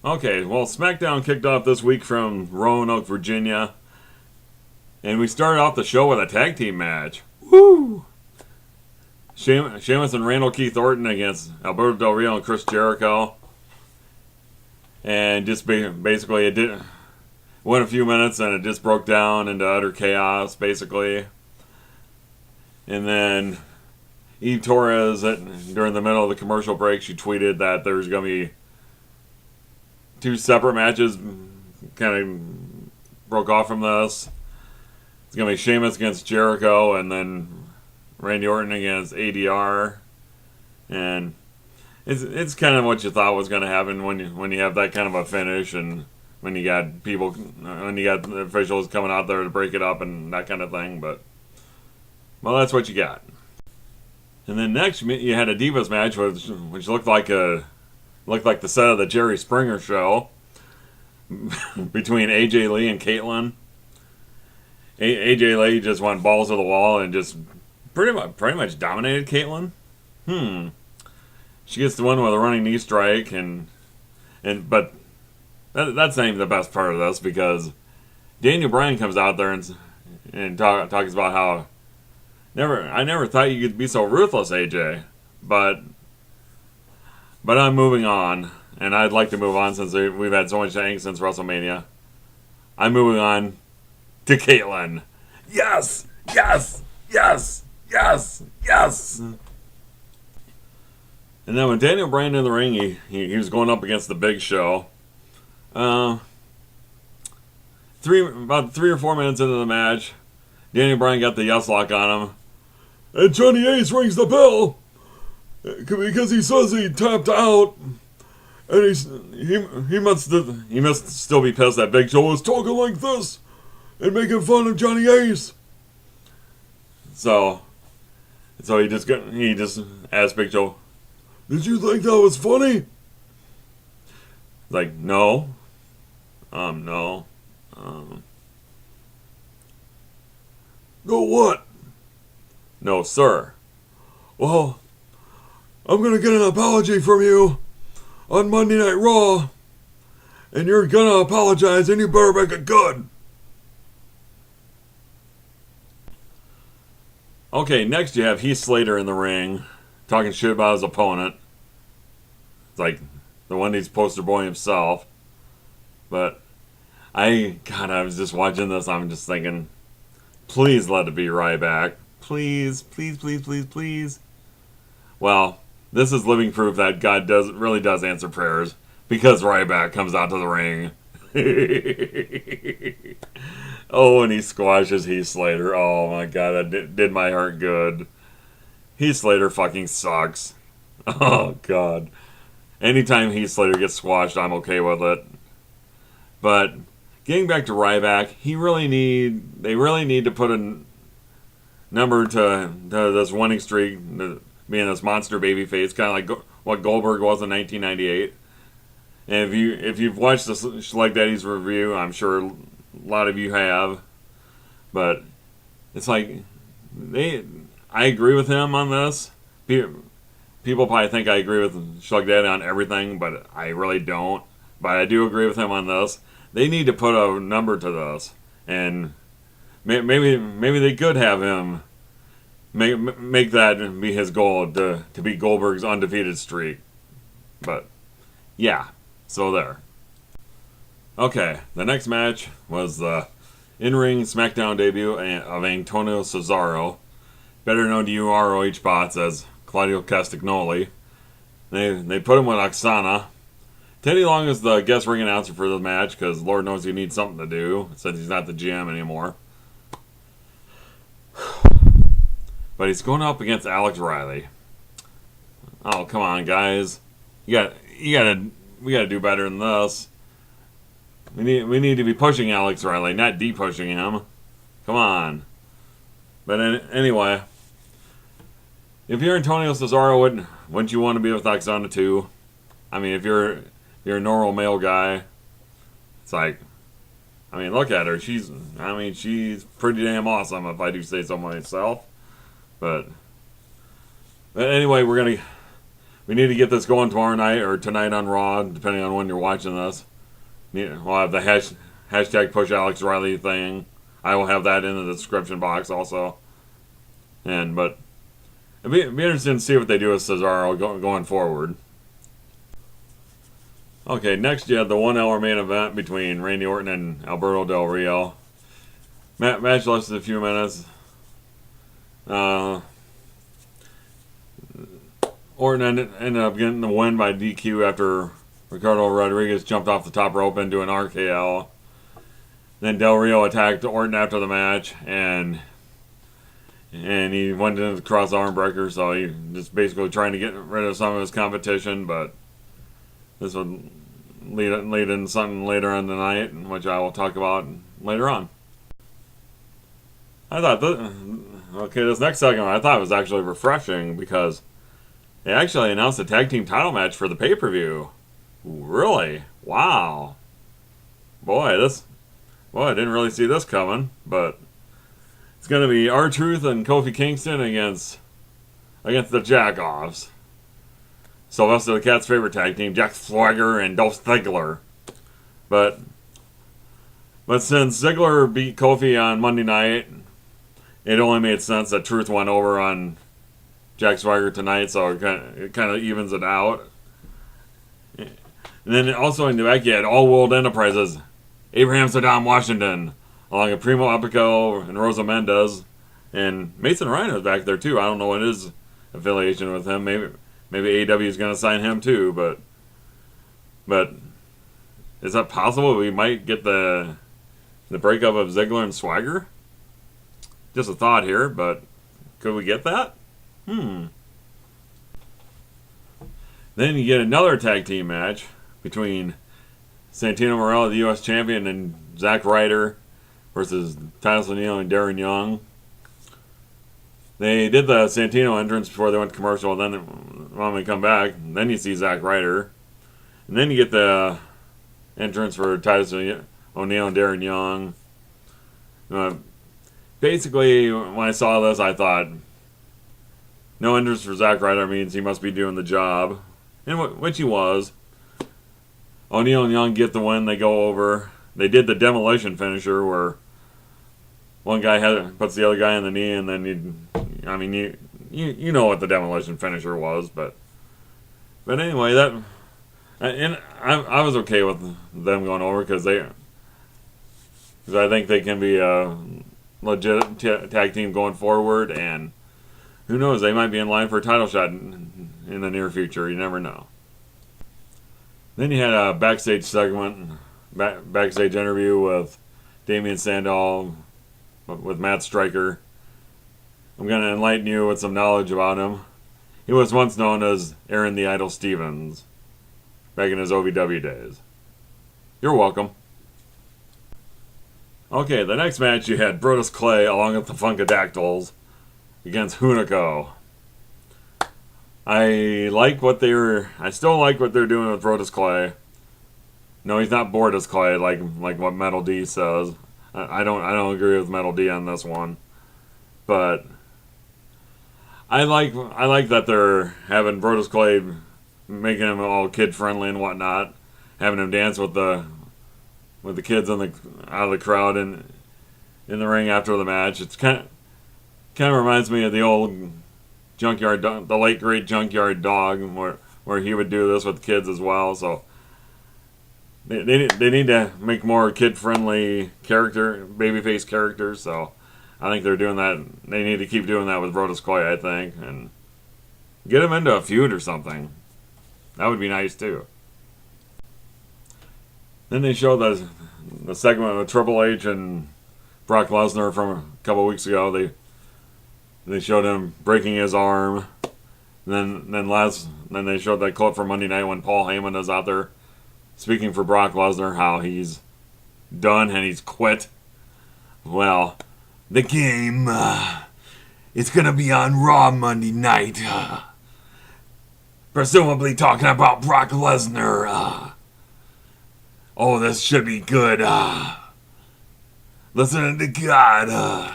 Okay, well, Smackdown kicked off this week from Roanoke, Virginia. And we started off the show with a tag team match. Woo! Sheamus and Randall Keith Orton against Alberto Del Rio and Chris Jericho. And just basically it went a few minutes and it just broke down into utter chaos, basically. And then Eve Torres, during the middle of the commercial break, she tweeted that there's going to be two separate matches kind of broke off from this. It's going to be Sheamus against Jericho and then Randy Orton against ADR. And it's kind of what you thought was going to happen when you have that kind of a finish and when you got the officials coming out there to break it up and that kind of thing. But, well, that's what you got. And then next you had a Divas match which looked like the set of the Jerry Springer show between AJ Lee and Caitlyn. AJ Lee just went balls to the wall and just pretty much dominated Caitlyn. She gets the one with a running knee strike but that's not even the best part of this because Daniel Bryan comes out there and talks about how I never thought you could be so ruthless, AJ, but I'm moving on, and I'd like to move on since we've had so much angst since WrestleMania. I'm moving on to Caitlyn. Yes! Yes! Yes! Yes! Yes! And then when Daniel Bryan in the ring, he was going up against the Big Show. About 3 or 4 minutes into the match, Daniel Bryan got the yes lock on him. And Johnny Ace rings the bell because he says he tapped out, and he must still be pissed that Big Show was talking like this and making fun of Johnny Ace. So he just asked Big Show, "Did you think that was funny?" Like, no. No. No what? No, sir. Well, I'm going to get an apology from you on Monday Night Raw, and you're going to apologize, and you better make it good. Okay, next you have Heath Slater in the ring, talking shit about his opponent. It's like the Wendy's poster boy himself. But I was just watching this, I'm just thinking, please let it be Ryback. Please, please, please, please, please. Well, this is living proof that God really does answer prayers because Ryback comes out to the ring. Oh, and he squashes Heath Slater. Oh my God, that did my heart good. Heath Slater fucking sucks. Oh God. Anytime Heath Slater gets squashed, I'm okay with it. But getting back to Ryback, they really need to put a number to this winning streak, being this monster babyface, kind of like what Goldberg was in 1998. And if you've watched the Schleg Daddy's review, I'm sure a lot of you have. But it's like I agree with him on this. People probably think I agree with Schleg Daddy on everything, but I really don't. But I do agree with him on this. They need to put a number to this, and maybe they could have him make that be his goal to beat Goldberg's undefeated streak. But yeah, so there. Okay, the next match was the in-ring SmackDown debut of Antonio Cesaro, better known to you ROH bots as Claudio Castagnoli. They put him with Oksana. Teddy Long is the guest ring announcer for the match because Lord knows he needs something to do since he's not the GM anymore. But he's going up against Alex Riley. Oh, come on, guys. We gotta do better than this. We need to be pushing Alex Riley, not de-pushing him. Come on. But anyway, if you're Antonio Cesaro, wouldn't you want to be with Oksana too? I mean, if you're a normal male guy, it's like, I mean, look at her. She's pretty damn awesome, if I do say so myself. But anyway, we're we need to get this going tomorrow night or tonight on Raw, depending on when you're watching this. We'll have the hashtag Push Alex Riley thing. I will have that in the description box also. But it'd be interesting to see what they do with Cesaro going forward. Okay, next you have the 1 hour main event between Randy Orton and Alberto Del Rio. Match lasted a few minutes. Orton ended up getting the win by DQ after Ricardo Rodriguez jumped off the top rope into an RKO. Then Del Rio attacked Orton after the match, and he went into the cross arm breaker, so he just basically trying to get rid of some of his competition, but this would lead into something later on tonight, which I will talk about later on. I thought, this next segment I thought was actually refreshing because they actually announced a tag team title match for the pay-per-view. Really? Wow. Boy, I didn't really see this coming, but it's going to be R-Truth and Kofi Kingston against the Jackoffs. Sylvester the Cat's favorite tag team, Jack Swagger and Dolph Ziggler. But since Ziggler beat Kofi on Monday night, it only made sense that Truth went over on Jack Swagger tonight, so it kind of evens it out. And then also in the back, you had All World Enterprises, Abraham Saddam Washington, along with Primo Epico and Rosa Mendez, and Mason Ryan was back there too. I don't know what his affiliation with him. Maybe AEW is going to sign him too, but is that possible? We might get the breakup of Ziggler and Swagger. Just a thought here, but could we get that? Then you get another tag team match between Santino Marella, the U.S. champion, and Zack Ryder versus Titus O'Neil and Darren Young. They did the Santino entrance before they went to commercial, and then when we come back, then you see Zack Ryder. And then you get the entrance for Titus O'Neil and Darren Young. Basically, when I saw this, I thought, no entrance for Zack Ryder means he must be doing the job, and which he was. O'Neil and Young get the win, they go over. They did the demolition finisher where one guy puts the other guy in the knee, and then you know what the demolition finisher was, but anyway, I was okay with them going over because I think they can be a legit tag team going forward, and who knows, they might be in line for a title shot in the near future. You never know. Then you had a backstage segment, backstage interview with Damian Sandow, with Matt Striker. I'm going to enlighten you with some knowledge about him. He was once known as Aaron the Idol Stevens, back in his OVW days. You're welcome. Okay, the next match you had Brodus Clay along with the Funkadactyls against Hunico. I still like what they're doing with Brodus Clay. No, he's not Brodus Clay like what Metal D says. I don't agree with Metal D on this one. But I like that they're having Brodus Clay, making him all kid friendly and whatnot, having him dance with the kids out of the crowd in the ring after the match. It's kind of reminds me of the old Junkyard, the late great Junkyard Dog, where he would do this with kids as well. So they need to make more kid friendly babyface characters. So I think they're doing that. They need to keep doing that with Brodus Clay, I think, and get him into a feud or something. That would be nice too. Then they showed the segment with Triple H and Brock Lesnar from a couple weeks ago. They showed him breaking his arm. Then they showed that clip from Monday night when Paul Heyman is out there speaking for Brock Lesnar, how he's done and he's quit. Well, the game, it's going to be on Raw Monday night. Presumably talking about Brock Lesnar. Oh, this should be good. Listening to God.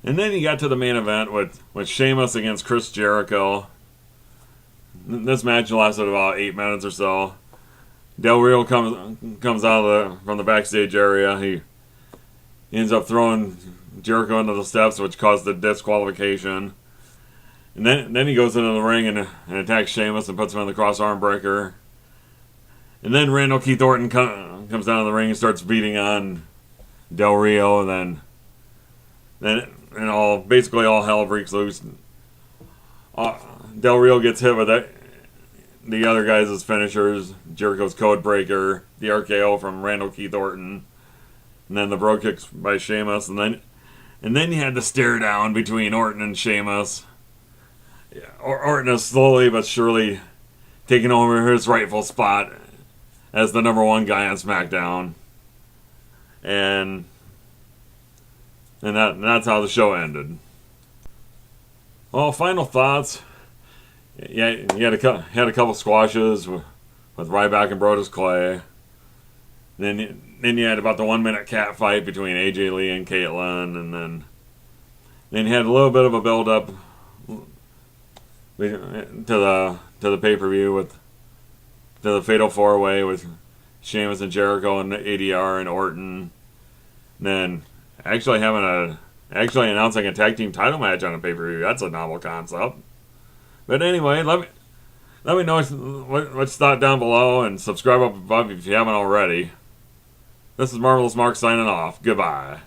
And then you got to the main event with Sheamus against Chris Jericho. This match lasted about 8 minutes or so. Del Rio comes out from the backstage area. He ends up throwing Jericho into the steps, which caused the disqualification. And then he goes into the ring and attacks Sheamus and puts him on the cross-arm breaker. And then Randall Keith Orton comes down to the ring and starts beating on Del Rio. And then basically all hell breaks loose. Del Rio gets hit with the other guys' finishers, Jericho's code breaker, the RKO from Randall Keith Orton, and then the bro kicks by Sheamus, and then you had the stare down between Orton and Sheamus. Yeah, Orton is slowly but surely taking over his rightful spot as the number one guy on SmackDown, and that's how the show ended. Well, final thoughts. Yeah, you had a couple squashes with Ryback and Brodus Clay. Then you had about the 1 minute cat fight between AJ Lee and Caitlyn, and then you had a little bit of a build up to the pay per view to the Fatal 4-Way with Sheamus and Jericho and ADR and Orton. And then actually announcing a tag team title match on a pay per view. That's a novel concept. But anyway, let me know what you thought down below, and subscribe up above if you haven't already. This is Marvelous Mark signing off. Goodbye.